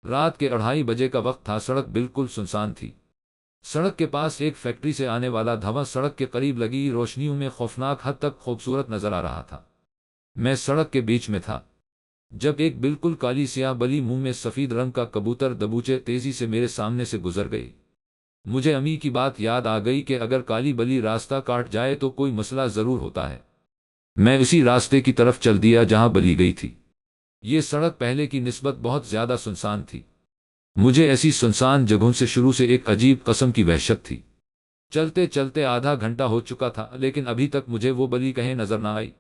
رات کے 2:30 بجے کا وقت تھا، سڑک بالکل سنسان تھی۔ سڑک کے پاس ایک فیکٹری سے آنے والا دھواں سڑک کے قریب لگی روشنیوں میں خوفناک حد تک خوبصورت نظر آ رہا تھا۔ میں سڑک کے بیچ میں تھا جب ایک بالکل کالی سیاہ بلی منہ میں سفید رنگ کا کبوتر دبوچے تیزی سے میرے سامنے سے گزر گئی۔ مجھے امی کی بات یاد آ گئی کہ اگر کالی بلی راستہ کاٹ جائے تو کوئی مسئلہ ضرور ہوتا ہے۔ میں اسی راستے کی طرف چل دیا جہاں بلی گئی تھی۔ یہ سڑک پہلے کی نسبت بہت زیادہ سنسان تھی۔ مجھے ایسی سنسان جگہوں سے شروع سے ایک عجیب قسم کی وحشت تھی۔ چلتے چلتے آدھا گھنٹہ ہو چکا تھا لیکن ابھی تک مجھے وہ بلی کہیں نظر نہ آئی۔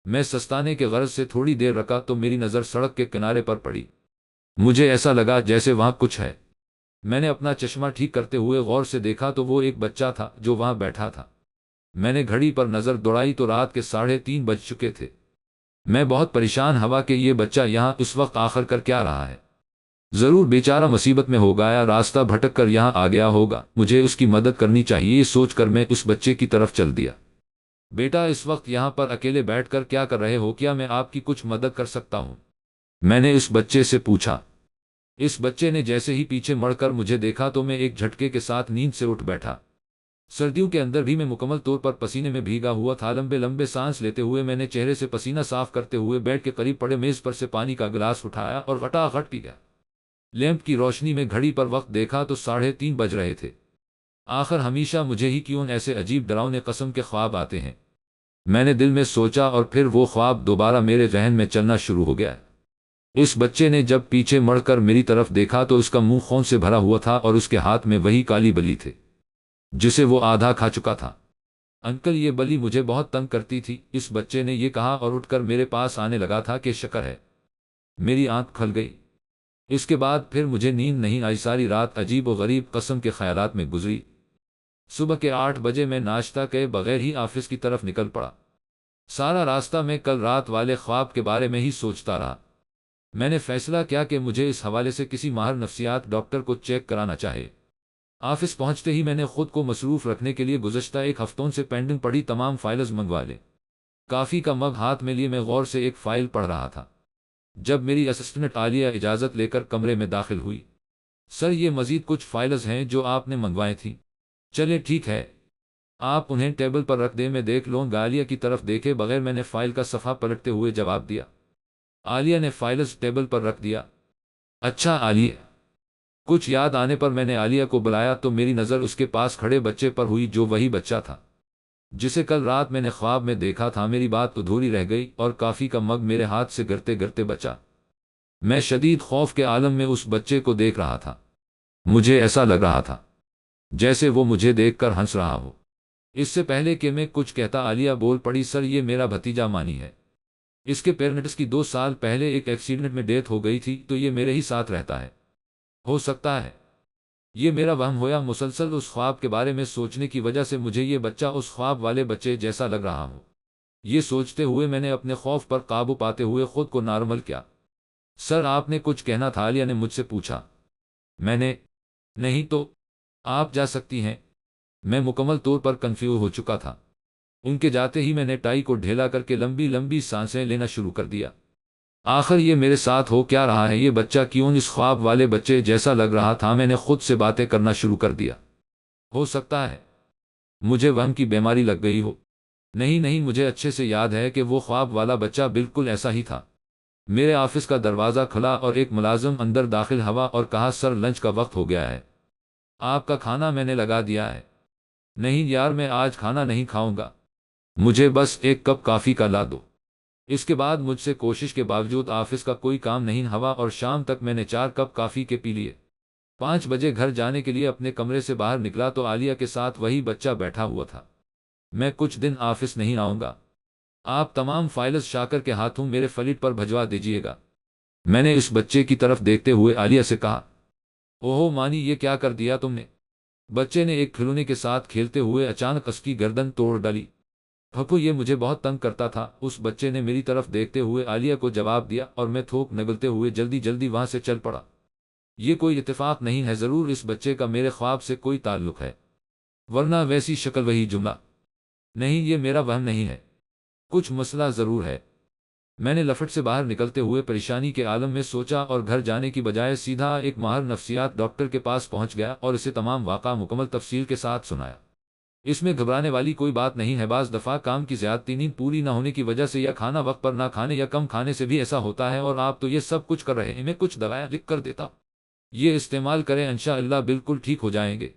میں سستانے کے غرض سے تھوڑی دیر رکا تو میری نظر سڑک کے کنارے پر پڑی۔ مجھے ایسا لگا جیسے وہاں کچھ ہے۔ میں نے اپنا چشمہ ٹھیک کرتے ہوئے غور سے دیکھا تو وہ ایک بچہ تھا جو وہاں بیٹھا تھا۔ میں نے گھڑی پر نظر دوڑائی تو رات کے 3:30 بج چکے تھے۔ میں بہت پریشان ہوا کہ یہ بچہ یہاں اس وقت آخر کر کیا رہا ہے۔ ضرور بیچارہ مصیبت میں ہو گیا، راستہ بھٹک کر یہاں آ گیا ہوگا، مجھے اس کی مدد کرنی چاہیے، یہ سوچ کر میں اس بچے کی طرف چل دیا۔ بیٹا، اس وقت یہاں پر اکیلے بیٹھ کر کیا کر رہے ہو؟ کیا میں آپ کی کچھ مدد کر سکتا ہوں؟ میں نے اس بچے سے پوچھا۔ اس بچے نے جیسے ہی پیچھے مڑ کر مجھے دیکھا تو میں ایک جھٹکے کے ساتھ نیند سے اٹھ بیٹھا۔ سردیوں کے اندر بھی میں مکمل طور پر پسینے میں بھیگا ہوا تھا۔ لمبے لمبے سانس لیتے ہوئے میں نے چہرے سے پسینہ صاف کرتے ہوئے بیڈ کے قریب پڑے میز پر سے پانی کا گلاس اٹھایا اور غٹا غٹ پی گیا۔ لیمپ کی روشنی میں گھڑی پر وقت دیکھا تو 3:30 بج رہے تھے۔ آخر ہمیشہ مجھے ہی کیوں ایسے عجیب ڈراؤنے قسم کے خواب آتے ہیں؟ میں نے دل میں سوچا اور پھر وہ خواب دوبارہ میرے ذہن میں چلنا شروع ہو گیا۔ اس بچے نے جب پیچھے مڑ کر میری طرف دیکھا تو اس کا منہ خون سے بھرا ہوا تھا اور اس کے ہاتھ میں وہی کالی بلی تھے جسے وہ آدھا کھا چکا تھا۔ انکل، یہ بلی مجھے بہت تنگ کرتی تھی، اس بچے نے یہ کہا اور اٹھ کر میرے پاس آنے لگا تھا کہ شکر ہے۔ میری آنکھ کھل گئی۔ اس کے بعد پھر مجھے نیند نہیں آئی، ساری رات عجیب و غریب قسم کے خیالات میں گزری۔ صبح کے 8 بجے میں ناشتہ کئے بغیر ہی آفس کی طرف نکل پڑا۔ سارا راستہ میں کل رات والے خواب کے بارے میں ہی سوچتا رہا۔ میں نے فیصلہ کیا کہ مجھے اس حوالے سے کسی ماہر نفسیات ڈاکٹر کو چیک کرانا چاہیے۔ آفس پہنچتے ہی میں نے خود کو مصروف رکھنے کے لیے گزشتہ 1 ہفتوں سے پینڈنگ پڑی تمام فائلز منگوا لیں۔ کافی کا مگ ہاتھ میں لیے میں غور سے ایک فائل پڑھ رہا تھا جب میری اسسٹنٹ عالیہ اجازت لے کر کمرے میں داخل ہوئی۔ سر، یہ مزید کچھ فائلز ہیں جو آپ نے منگوائے تھیں۔ چلے ٹھیک ہے، آپ انہیں ٹیبل پر رکھ دیں، میں دیکھ لوں گا۔ عالیہ کی طرف دیکھے بغیر میں نے فائل کا صفحہ پلٹتے ہوئے جواب دیا۔ عالیہ نے فائلز ٹیبل پر رکھ دیا۔ اچھا عالیہ۔ کچھ یاد آنے پر میں نے عالیہ کو بلایا تو میری نظر اس کے پاس کھڑے بچے پر ہوئی جو وہی بچہ تھا جسے کل رات میں نے خواب میں دیکھا تھا۔ میری بات ادھوری رہ گئی اور کافی کا مگ میرے ہاتھ سے گرتے گرتے بچا۔ میں شدید خوف کے عالم میں اس بچے کو دیکھ رہا تھا۔ مجھے ایسا لگ رہا تھا جیسے وہ مجھے دیکھ کر ہنس رہا ہو۔ اس سے پہلے کہ میں کچھ کہتا عالیہ بول پڑی، سر، یہ میرا بھتیجا مانی ہے۔ اس کے پیرنٹس کی 2 سال پہلے ایک ایکسیڈنٹ میں ڈیتھ ہو گئی تھی تو یہ میرے ہی ساتھ رہتا ہے۔ ہو سکتا ہے یہ میرا وہم ہو یا مسلسل اس خواب کے بارے میں سوچنے کی وجہ سے مجھے یہ بچہ اس خواب والے بچے جیسا لگ رہا ہو۔ یہ سوچتے ہوئے میں نے اپنے خوف پر قابو پاتے ہوئے خود کو نارمل کیا۔ سر، آپ نے کچھ کہنا تھا؟ عالیہ نے مجھ سے پوچھا۔ میں نے نہیں تو آپ جا سکتی ہیں۔ میں مکمل طور پر کنفیوز ہو چکا تھا۔ ان کے جاتے ہی میں نے ٹائی کو ڈھیلا کر کے لمبی لمبی سانسیں لینا شروع کر دیا۔ آخر یہ میرے ساتھ ہو کیا رہا ہے؟ یہ بچہ کیوں اس خواب والے بچے جیسا لگ رہا تھا؟ میں نے خود سے باتیں کرنا شروع کر دیا۔ ہو سکتا ہے مجھے وہم کی بیماری لگ گئی ہو۔ نہیں نہیں، مجھے اچھے سے یاد ہے کہ وہ خواب والا بچہ بالکل ایسا ہی تھا۔ میرے آفس کا دروازہ کھلا اور ایک ملازم اندر داخل ہوا اور کہا، سر، لنچ کا وقت ہو گیا ہے، آپ کا کھانا میں نے لگا دیا ہے۔ نہیں یار، میں آج کھانا نہیں کھاؤں گا، مجھے بس 1 کپ کافی کا لا دو۔ اس کے بعد مجھ سے کوشش کے باوجود آفس کا کوئی کام نہیں ہوا اور شام تک میں نے 4 کپ کافی کے پی لیے۔ 5 بجے گھر جانے کے لیے اپنے کمرے سے باہر نکلا تو عالیہ کے ساتھ وہی بچہ بیٹھا ہوا تھا۔ میں کچھ دن آفس نہیں آؤں گا، آپ تمام فائلز شاکر کے ہاتھوں میرے فلیٹ پر بھجوا دیجیے گا۔ میں نے اس بچے کی طرف دیکھتے ہوئے عالیہ سے کہا۔ اوہو مانی، یہ کیا کر دیا تم نے؟ بچے نے ایک کھلونے کے ساتھ کھیلتے ہوئے اچانک اس کی گردن توڑ ڈالی۔ پھپھو، یہ مجھے بہت تنگ کرتا تھا، اس بچے نے میری طرف دیکھتے ہوئے عالیہ کو جواب دیا اور میں تھوک نگلتے ہوئے جلدی جلدی وہاں سے چل پڑا۔ یہ کوئی اتفاق نہیں ہے، ضرور اس بچے کا میرے خواب سے کوئی تعلق ہے، ورنہ ویسی شکل وہی جملہ۔ نہیں، یہ میرا وہم نہیں ہے، کچھ مسئلہ ضرور ہے۔ میں نے لفٹ سے باہر نکلتے ہوئے پریشانی کے عالم میں سوچا اور گھر جانے کی بجائے سیدھا ایک ماہر نفسیات ڈاکٹر کے پاس پہنچ گیا اور اسے تمام واقعہ مکمل تفصیل کے ساتھ سنایا۔ اس میں گھبرانے والی کوئی بات نہیں ہے، بعض دفعہ کام کی زیادتی، نیند پوری نہ ہونے کی وجہ سے یا کھانا وقت پر نہ کھانے یا کم کھانے سے بھی ایسا ہوتا ہے، اور آپ تو یہ سب کچھ کر رہے ہیں۔ میں کچھ دوائیں لکھ کر دیتا، یہ استعمال کریں، انشاءاللہ بالکل ٹھیک ہو جائیں گے۔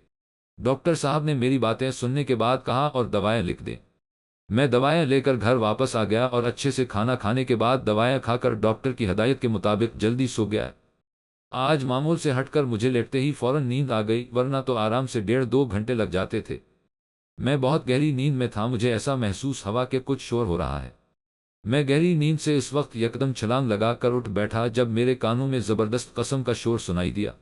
ڈاکٹر صاحب نے میری باتیں سننے کے بعد کہا، اور دوائیں لکھ دیں۔ میں دوائیں لے کر گھر واپس آ گیا اور اچھے سے کھانا کھانے کے بعد دوائیں کھا کر ڈاکٹر کی ہدایت کے مطابق جلدی سو گیا۔ آج معمول سے ہٹ کر مجھے لیٹتے ہی فوراً نیند آ گئی، ورنہ تو آرام سے 1.5-2 گھنٹے لگ جاتے تھے۔ میں بہت گہری نیند میں تھا، مجھے ایسا محسوس ہوا کہ کچھ شور ہو رہا ہے۔ میں گہری نیند سے اس وقت یکدم چھلانگ لگا کر اٹھ بیٹھا جب میرے کانوں میں زبردست قسم کا شور سنائی دیا۔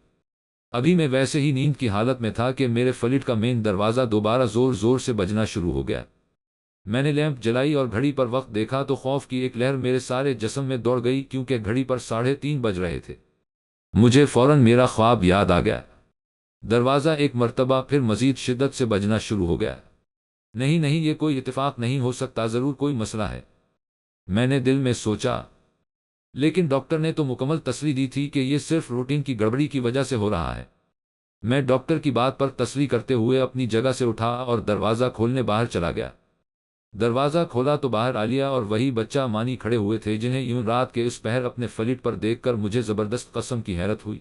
ابھی میں ویسے ہی نیند کی حالت میں تھا کہ میرے فلیٹ کا مین دروازہ دوبارہ زور زور سے بجنا شروع ہو گیا۔ میں نے لیمپ جلائی اور گھڑی پر وقت دیکھا تو خوف کی ایک لہر میرے سارے جسم میں دوڑ گئی، کیونکہ گھڑی پر 3:30 بج رہے تھے۔ مجھے فوراً میرا خواب یاد آ گیا۔ دروازہ ایک مرتبہ پھر مزید شدت سے بجنا شروع ہو گیا۔ نہیں، یہ کوئی اتفاق نہیں ہو سکتا، ضرور کوئی مسئلہ ہے، میں نے دل میں سوچا۔ لیکن ڈاکٹر نے تو مکمل تسلی دی تھی کہ یہ صرف روٹین کی گڑبڑی کی وجہ سے ہو رہا ہے۔ میں ڈاکٹر کی بات پر تسلی کرتے ہوئے اپنی جگہ سے اٹھا اور دروازہ کھولنے باہر چلا گیا۔ دروازہ کھولا تو باہر عالیہ اور وہی بچہ مانی کھڑے ہوئے تھے، جنہیں یوں رات کے اس پہر اپنے فلیٹ پر دیکھ کر مجھے زبردست قسم کی حیرت ہوئی۔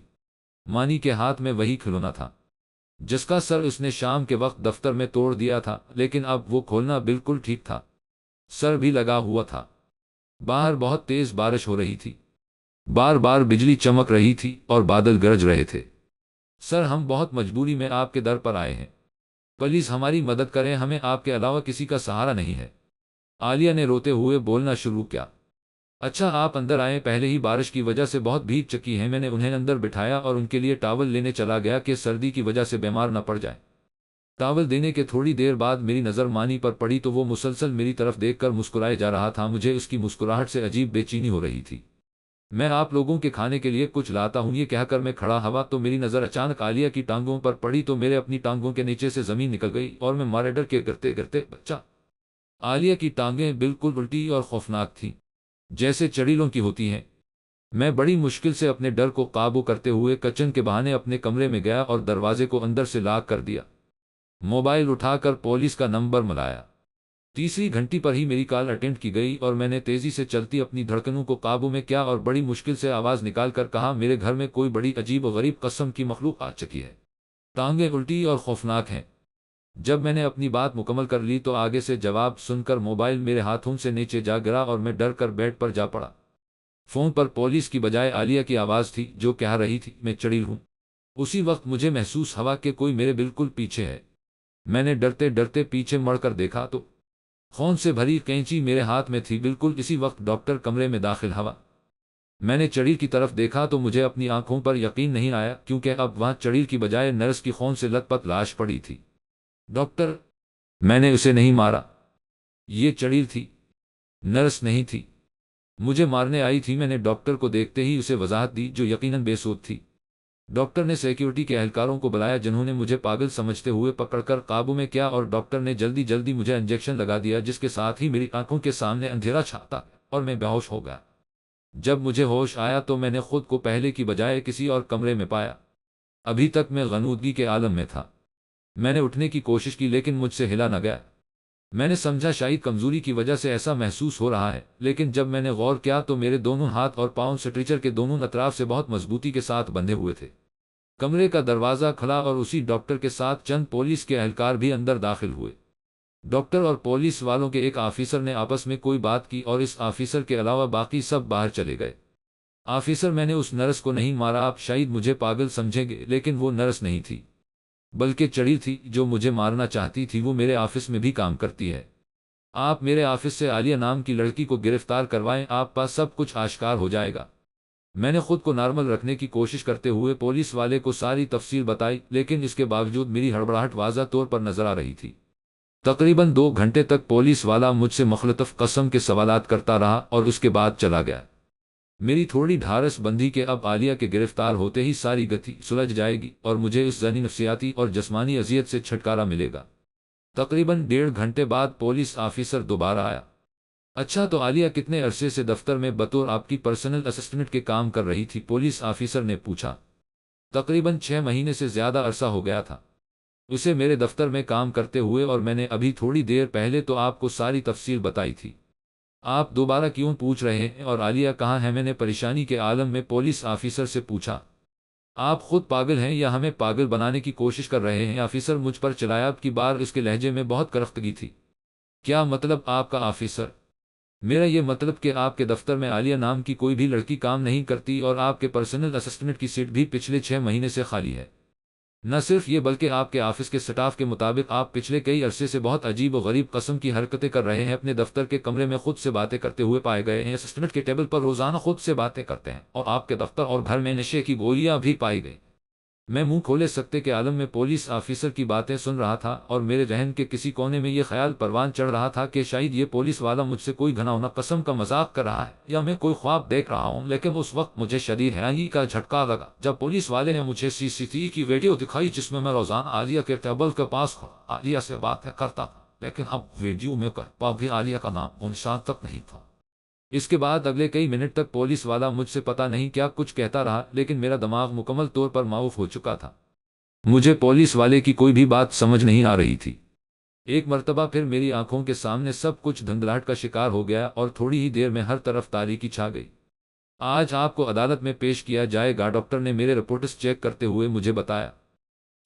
مانی کے ہاتھ میں وہی کھلونا تھا جس کا سر اس نے شام کے وقت دفتر میں توڑ دیا تھا، لیکن اب وہ کھولنا بالکل ٹھیک تھا، سر بھی لگا ہوا تھا۔ باہر بہت تیز بارش ہو رہی تھی، بار بار بجلی چمک رہی تھی اور بادل گرج رہے تھے۔ سر، ہم بہت مجبوری میں آپ کے در پر آئے ہیں، پلیز ہماری مدد کریں، ہمیں آپ کے علاوہ کسی کا سہارا نہیں ہے، عالیہ نے روتے ہوئے بولنا شروع کیا۔ اچھا، آپ اندر آئیں، پہلے ہی بارش کی وجہ سے بہت بھیگ چکی ہیں۔ میں نے انہیں اندر بٹھایا اور ان کے لیے ٹاول لینے چلا گیا کہ سردی کی وجہ سے بیمار نہ پڑ جائیں۔ ٹاول دینے کے تھوڑی دیر بعد میری نظر مانی پر پڑی تو وہ مسلسل میری طرف دیکھ کر مسکرائے جا رہا تھا۔ مجھے اس کی مسکراہٹ سے عجیب بے چینی ہو رہی تھی۔ میں آپ لوگوں کے کھانے کے لیے کچھ لاتا ہوں، یہ کہہ کر میں کھڑا ہوا تو میری نظر اچانک عالیہ کی ٹانگوں پر پڑی تو میرے اپنی ٹانگوں کے نیچے سے زمین نکل گئی اور میں مارے ڈر کے گرتے گرتے بچا۔ عالیہ کی ٹانگیں بالکل الٹی اور خوفناک تھیں، جیسے چڑیلوں کی ہوتی ہیں۔ میں بڑی مشکل سے اپنے ڈر کو قابو کرتے ہوئے کچن کے بہانے اپنے کمرے میں گیا اور دروازے کو اندر سے لاک کر دیا۔ موبائل اٹھا کر پولیس کا نمبر ملایا۔ تیسری گھنٹی پر ہی میری کال اٹینڈ کی گئی اور میں نے تیزی سے چلتی اپنی دھڑکنوں کو قابو میں کیا اور بڑی مشکل سے آواز نکال کر کہا، میرے گھر میں کوئی بڑی عجیب و غریب قسم کی مخلوق آ چکی ہے، ٹانگیں الٹی اور خوفناک ہیں۔ جب میں نے اپنی بات مکمل کر لی تو آگے سے جواب سن کر موبائل میرے ہاتھوں سے نیچے جا گرا اور میں ڈر کر بیڈ پر جا پڑا۔ فون پر پولیس کی بجائے عالیہ کی آواز تھی جو کہہ رہی تھی، میں چڑیل ہوں۔ اسی وقت مجھے محسوس ہوا کہ کوئی میرے بالکل پیچھے ہے۔ میں نے ڈرتے ڈرتے پیچھے مڑ کر دیکھا تو خون سے بھری کینچی میرے ہاتھ میں تھی۔ بالکل اسی وقت ڈاکٹر کمرے میں داخل ہوا۔ میں نے چڑیل کی طرف دیکھا تو مجھے اپنی آنکھوں پر یقین نہیں آیا، کیونکہ اب وہاں چڑیل کی بجائے نرس کی خون سے لت پت لاش پڑی تھی۔ ڈاکٹر، میں نے اسے نہیں مارا، یہ چڑیل تھی، نرس نہیں تھی، مجھے مارنے آئی تھی۔ میں نے ڈاکٹر کو دیکھتے ہی اسے وضاحت دی، جو یقیناً بے سود تھی۔ ڈاکٹر نے سیکیورٹی کے اہلکاروں کو بلایا، جنہوں نے مجھے پاگل سمجھتے ہوئے پکڑ کر قابو میں کیا اور ڈاکٹر نے جلدی جلدی مجھے انجیکشن لگا دیا، جس کے ساتھ ہی میری آنکھوں کے سامنے اندھیرا چھاتا اور میں بے ہوش ہو گیا۔ جب مجھے ہوش آیا تو میں نے خود کو پہلے کی بجائے کسی اور کمرے میں پایا۔ ابھی تک میں غنودگی کے عالم میں تھا۔ میں نے اٹھنے کی کوشش کی لیکن مجھ سے ہلا نہ گیا۔ میں نے سمجھا شاید کمزوری کی وجہ سے ایسا محسوس ہو رہا ہے، لیکن جب میں نے غور کیا تو میرے دونوں ہاتھ اور پاؤں سٹریچر کے دونوں اطراف سے بہت مضبوطی کے ساتھ بندھے ہوئے تھے۔ کمرے کا دروازہ کھلا اور اسی ڈاکٹر کے ساتھ چند پولیس کے اہلکار بھی اندر داخل ہوئے۔ ڈاکٹر اور پولیس والوں کے ایک آفیسر نے آپس میں کوئی بات کی اور اس آفیسر کے علاوہ باقی سب باہر چلے گئے۔ آفیسر، میں نے اس نرس کو نہیں مارا، آپ شاید مجھے پاگل سمجھیں گے، لیکن وہ نرس نہیں تھی، بلکہ چڑیل تھی جو مجھے مارنا چاہتی تھی۔ وہ میرے آفس میں بھی کام کرتی ہے۔ آپ میرے آفس سے عالیہ نام کی لڑکی کو گرفتار کروائیں، آپ پاس سب کچھ آشکار ہو جائے گا۔ میں نے خود کو نارمل رکھنے کی کوشش کرتے ہوئے پولیس والے کو ساری تفصیل بتائی، لیکن اس کے باوجود میری ہڑبڑاہٹ واضح طور پر نظر آ رہی تھی۔ تقریباً 2 گھنٹے تک پولیس والا مجھ سے مختلف قسم کے سوالات کرتا رہا اور اس کے بعد چلا گیا۔ میری تھوڑی ڈھارس بندھی کہ اب عالیہ کے گرفتار ہوتے ہی ساری گتی سلجھ جائے گی اور مجھے اس ذہنی، نفسیاتی اور جسمانی اذیت سے چھٹکارا ملے گا۔ تقریباً 1.5 گھنٹے بعد پولیس آفیسر دوبارہ آیا۔ اچھا، تو عالیہ کتنے عرصے سے دفتر میں بطور آپ کی پرسنل اسسٹنٹ کے کام کر رہی تھی؟ پولیس آفیسر نے پوچھا۔ تقریباً 6 مہینے سے زیادہ عرصہ ہو گیا تھا اسے میرے دفتر میں کام کرتے ہوئے، اور میں نے ابھی تھوڑی دیر پہلے تو آپ کو ساری تفصیل بتائی تھی۔ آپ دوبارہ کیوں پوچھ رہے ہیں؟ اور عالیہ کہاں ہے؟ میں نے پریشانی کے عالم میں پولیس آفیسر سے پوچھا۔ آپ خود پاگل ہیں یا ہمیں پاگل بنانے کی کوشش کر رہے ہیں؟ آفیسر مجھ پر چلایا۔ اب کی بار اس کے لہجے میں بہت کرختگی تھی۔ کیا مطلب آپ کا آفیسر؟ میرا یہ مطلب کہ آپ کے دفتر میں عالیہ نام کی کوئی بھی لڑکی کام نہیں کرتی، اور آپ کے پرسنل اسسٹنٹ کی سیٹ بھی پچھلے 6 مہینے سے خالی ہے۔ نہ صرف یہ بلکہ آپ کے آفس کے سٹاف کے مطابق آپ پچھلے کئی عرصے سے بہت عجیب و غریب قسم کی حرکتیں کر رہے ہیں۔ اپنے دفتر کے کمرے میں خود سے باتیں کرتے ہوئے پائے گئے ہیں، اسسٹنٹ کے ٹیبل پر روزانہ خود سے باتیں کرتے ہیں، اور آپ کے دفتر اور گھر میں نشے کی گولیاں بھی پائی گئی۔ میں منہ کھولے سکتے کے عالم میں پولیس آفیسر کی باتیں سن رہا تھا، اور میرے ذہن کے کسی کونے میں یہ خیال پروان چڑھ رہا تھا کہ شاید یہ پولیس والا مجھ سے کوئی گھناؤنا قسم کا مذاق کر رہا ہے، یا میں کوئی خواب دیکھ رہا ہوں۔ لیکن اس وقت مجھے شدید حیرانی کا جھٹکا لگا جب پولیس والے نے مجھے CCTV کی ویڈیو دکھائی، جس میں روزانہ عالیہ کے ٹیبل کے پاس عالیہ سے باتیں کرتا تھا، لیکن اب ویڈیو میں بھی عالیہ کا نام و نشان تک نہیں تھا۔ اس کے بعد اگلے کئی منٹ تک پولیس والا مجھ سے پتہ نہیں کیا کچھ کہتا رہا، لیکن میرا دماغ مکمل طور پر معاف ہو چکا تھا۔ مجھے پولیس والے کی کوئی بھی بات سمجھ نہیں آ رہی تھی۔ ایک مرتبہ پھر میری آنکھوں کے سامنے سب کچھ دھندلاہٹ کا شکار ہو گیا، اور تھوڑی ہی دیر میں ہر طرف تاریکی چھا گئی۔ آج آپ کو عدالت میں پیش کیا جائے گا، ڈاکٹر نے میرے رپورٹس چیک کرتے ہوئے مجھے بتایا۔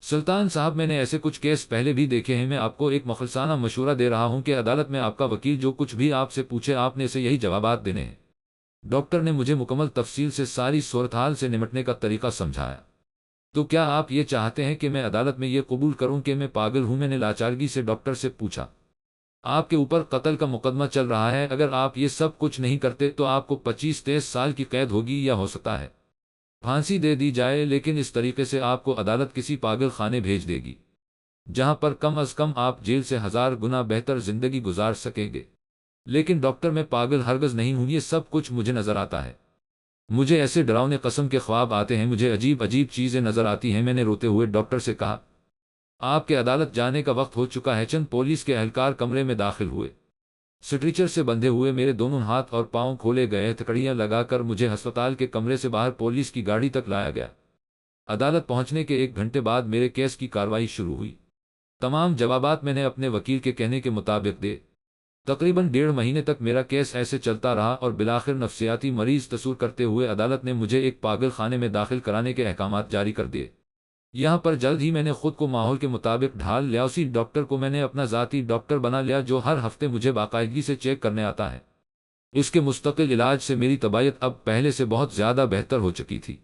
سلطان صاحب، میں نے ایسے کچھ کیس پہلے بھی دیکھے ہیں۔ میں آپ کو ایک مخلصانہ مشورہ دے رہا ہوں کہ عدالت میں آپ کا وکیل جو کچھ بھی آپ سے پوچھے، آپ نے اسے یہی جوابات دینے ہیں۔ ڈاکٹر نے مجھے مکمل تفصیل سے ساری صورتحال سے نمٹنے کا طریقہ سمجھایا۔ تو کیا آپ یہ چاہتے ہیں کہ میں عدالت میں یہ قبول کروں کہ میں پاگل ہوں؟ میں نے لاچارگی سے ڈاکٹر سے پوچھا۔ آپ کے اوپر قتل کا مقدمہ چل رہا ہے، اگر آپ یہ سب کچھ نہیں کرتے تو آپ کو 25-23 سال کی قید ہوگی، یا ہو سکتا ہے پھانسی دے دی جائے، لیکن اس طریقے سے آپ کو عدالت کسی پاگل خانے بھیج دے گی، جہاں پر کم از کم آپ جیل سے 1000 گنا بہتر زندگی گزار سکیں گے۔ لیکن ڈاکٹر، میں پاگل ہرگز نہیں ہوں، یہ سب کچھ مجھے نظر آتا ہے۔ مجھے ایسے ڈراؤنے قسم کے خواب آتے ہیں، مجھے عجیب عجیب چیزیں نظر آتی ہیں۔ میں نے روتے ہوئے ڈاکٹر سے کہا، آپ کے عدالت جانے کا وقت ہو چکا ہے۔ چند پولیس کے اہلکار کمرے میں داخل ہوئے۔ سٹریچر سے بندھے ہوئے میرے دونوں ہاتھ اور پاؤں کھولے گئے، تکڑیاں لگا کر مجھے ہسپتال کے کمرے سے باہر پولیس کی گاڑی تک لایا گیا۔ عدالت پہنچنے کے 1 گھنٹے بعد میرے کیس کی کارروائی شروع ہوئی۔ تمام جوابات میں نے اپنے وکیل کے کہنے کے مطابق دے۔ تقریباً 1.5 مہینے تک میرا کیس ایسے چلتا رہا، اور بالآخر نفسیاتی مریض تصور کرتے ہوئے عدالت نے مجھے ایک پاگل خانے میں داخل کرانے کے احکامات جاری کر دیے۔ یہاں پر جلد ہی میں نے خود کو ماحول کے مطابق ڈھال لیا۔ اسی ڈاکٹر کو میں نے اپنا ذاتی ڈاکٹر بنا لیا، جو ہر ہفتے مجھے باقاعدگی سے چیک کرنے آتا ہے۔ اس کے مستقل علاج سے میری طبیعت اب پہلے سے بہت زیادہ بہتر ہو چکی تھی۔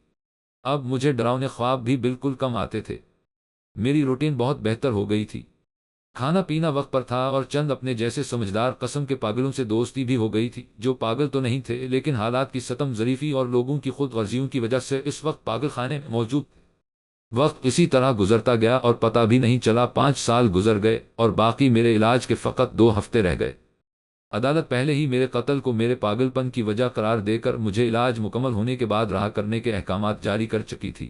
اب مجھے ڈراؤنے خواب بھی بالکل کم آتے تھے۔ میری روٹین بہت بہتر ہو گئی تھی، کھانا پینا وقت پر تھا، اور چند اپنے جیسے سمجھدار قسم کے پاگلوں سے دوستی بھی ہو گئی تھی، جو پاگل تو نہیں تھے، لیکن حالات کی ستم ظریفی اور لوگوں کی خود غرضیوں کی وجہ سے اس وقت پاگل خانے میں موجود تھے۔ وقت اسی طرح گزرتا گیا، اور پتہ بھی نہیں چلا 5 سال گزر گئے، اور باقی میرے علاج کے فقط 2 ہفتے رہ گئے۔ عدالت پہلے ہی میرے قتل کو میرے پاگل پن کی وجہ قرار دے کر مجھے علاج مکمل ہونے کے بعد رہا کرنے کے احکامات جاری کر چکی تھی۔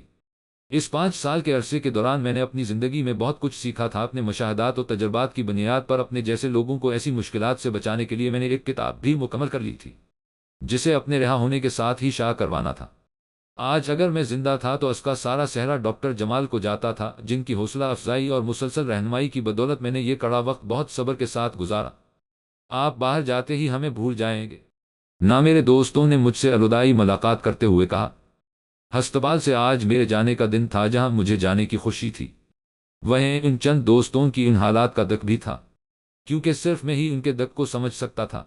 اس 5 سال کے عرصے کے دوران میں نے اپنی زندگی میں بہت کچھ سیکھا تھا۔ اپنے مشاہدات و تجربات کی بنیاد پر اپنے جیسے لوگوں کو ایسی مشکلات سے بچانے کے لیے میں نے ایک کتاب بھی مکمل کر لی تھی، جسے اپنے رہا ہونے کے ساتھ ہی شائع کروانا تھا۔ آج اگر میں زندہ تھا تو اس کا سارا سہرا ڈاکٹر جمال کو جاتا تھا، جن کی حوصلہ افزائی اور مسلسل رہنمائی کی بدولت میں نے یہ کڑا وقت بہت صبر کے ساتھ گزارا۔ آپ باہر جاتے ہی ہمیں بھول جائیں گے، نہ میرے دوستوں نے مجھ سے الوداعی ملاقات کرتے ہوئے کہا۔ ہسپتال سے آج میرے جانے کا دن تھا، جہاں مجھے جانے کی خوشی تھی، وہیں ان چند دوستوں کی ان حالات کا دکھ بھی تھا، کیونکہ صرف میں ہی ان کے دکھ کو سمجھ سکتا تھا۔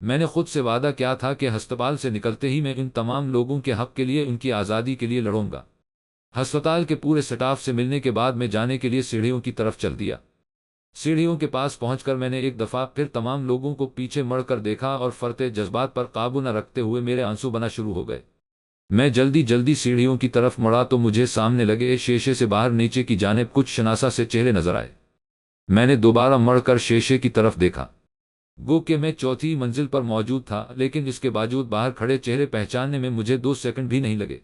میں نے خود سے وعدہ کیا تھا کہ ہسپتال سے نکلتے ہی میں ان تمام لوگوں کے حق کے لیے، ان کی آزادی کے لیے لڑوں گا۔ ہسپتال کے پورے سٹاف سے ملنے کے بعد میں جانے کے لیے سیڑھیوں کی طرف چل دیا۔ سیڑھیوں کے پاس پہنچ کر میں نے ایک دفعہ پھر تمام لوگوں کو پیچھے مڑ کر دیکھا، اور فرتے جذبات پر قابو نہ رکھتے ہوئے میرے آنسو بنا شروع ہو گئے۔ میں جلدی سیڑھیوں کی طرف مڑا تو مجھے سامنے لگے شیشے سے باہر نیچے کی جانب کچھ شناسا سے چہرے نظر آئے۔ میں نے دوبارہ مڑ کر شیشے کی طرف دیکھا، گو کہ میں 4تھی منزل پر موجود تھا، لیکن اس کے باوجود باہر کھڑے چہرے پہچاننے میں مجھے 2 سیکنڈ بھی نہیں لگے۔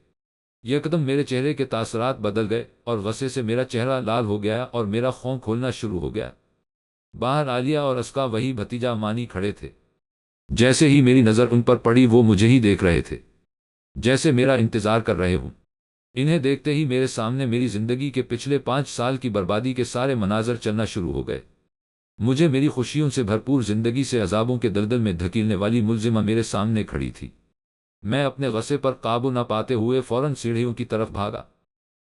یکدم میرے چہرے کے تاثرات بدل گئے، اور غصے سے میرا چہرہ لال ہو گیا، اور میرا خون کھولنا شروع ہو گیا۔ باہر عالیہ اور اس کا وہی بھتیجا مانی کھڑے تھے، جیسے ہی میری نظر ان پر پڑی وہ مجھے ہی دیکھ رہے تھے، جیسے میرا انتظار کر رہے ہوں۔ انہیں دیکھتے ہی میرے سامنے میری زندگی کے پچھلے 5 سال کی بربادی کے سارے مناظر چلنا شروع ہو گئے۔ مجھے میری خوشیوں سے بھرپور زندگی سے عذابوں کے دلدل میں دھکیلنے والی ملزمہ میرے سامنے کھڑی تھی۔ میں اپنے غصے پر قابو نہ پاتے ہوئے فوراً سیڑھیوں کی طرف بھاگا۔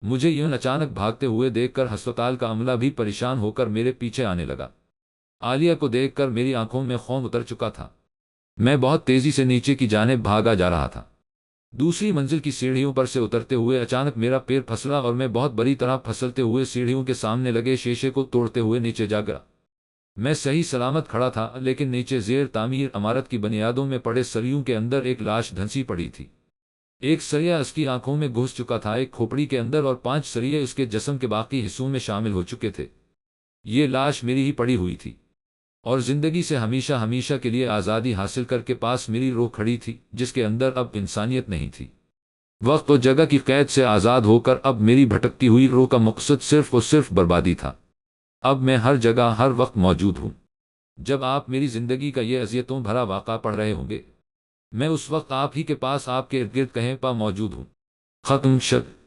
مجھے یوں اچانک بھاگتے ہوئے دیکھ کر ہسپتال کا عملہ بھی پریشان ہو کر میرے پیچھے آنے لگا۔ عالیہ کو دیکھ کر میری آنکھوں میں خون اتر چکا تھا۔ میں بہت تیزی سے نیچے کی جانب بھاگا جا رہا تھا۔ دوسری منزل کی سیڑھیوں پر سے اترتے ہوئے اچانک میرا پیر پھسلا اور میں بہت بری طرح پھسلتے ہوئے سیڑھیوں کے سامنے لگے شیشے کو توڑتے ہوئے نیچے جا گرا۔ میں صحیح سلامت کھڑا تھا، لیکن نیچے زیر تعمیر عمارت کی بنیادوں میں پڑے سریوں کے اندر ایک لاش دھنسی پڑی تھی۔ ایک سریا اس کی آنکھوں میں گھس چکا تھا، ایک کھوپڑی کے اندر، اور 5 سریے اس کے جسم کے باقی حصوں میں شامل ہو چکے تھے۔ یہ لاش میری ہی پڑی ہوئی تھی، اور زندگی سے ہمیشہ ہمیشہ کے لیے آزادی حاصل کر کے پاس میری روح کھڑی تھی، جس کے اندر اب انسانیت نہیں تھی۔ وقت و جگہ کی قید سے آزاد ہو کر اب میری بھٹکتی ہوئی روح کا مقصد صرف اور صرف بربادی تھا۔ اب میں ہر جگہ ہر وقت موجود ہوں۔ جب آپ میری زندگی کا یہ اذیتوں بھرا واقعہ پڑھ رہے ہوں گے، میں اس وقت آپ ہی کے پاس آپ کے ارد گرد کہیں پا موجود ہوں۔ ختم شد۔